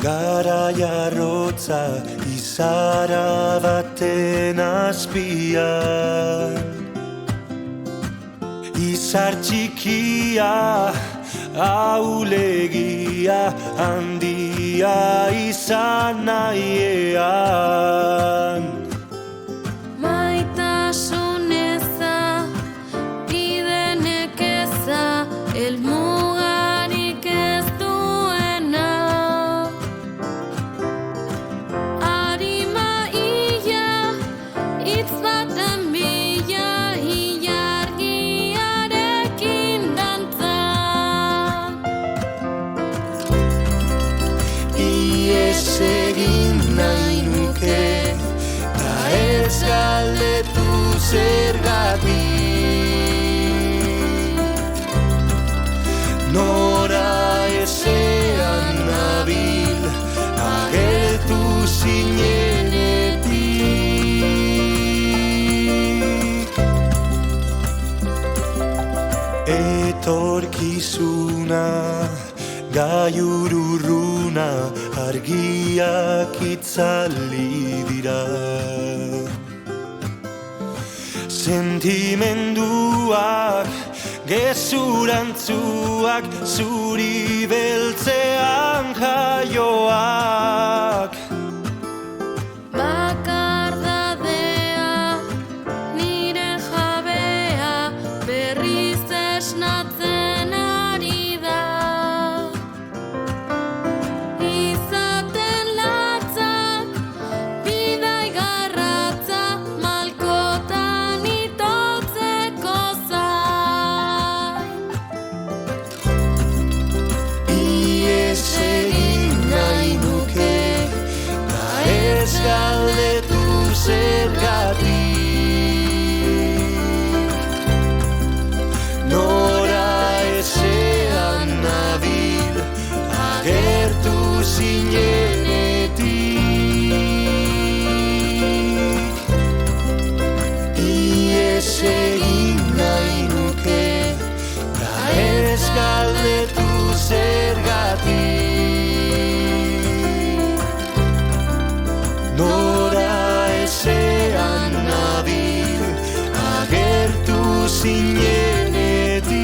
Garaiarrotza izara baten azpian, izar txikia, ahulegia, handia izan nahiean. Maitasun eza, bide nekeza, helmugarik ez duena. Arima ia, hitz baten bila, ilargiarekin dantza. Ies egin nahi nuke, ta ez galdetu zergatik. Nora ezean nabil, agertu zinenetik. Etorkizuna, gailur urruna, argiak itzali dira. Sentimenduak, gezurantzuak, zuri beltzean jaioak. Bakardadea, nire jabea, berriz esnatzen ari da. Izaten latzak, bidai garratza, malkotan itotzeko zain. Ies egin nahi nuke, ta ez galdetu zergatik. Nora ezean nabil, agertu zinenetik. Ies egin nahi nuke, ta ez galdetu zergatik. Nora ezean nabil, agertu zinenetik.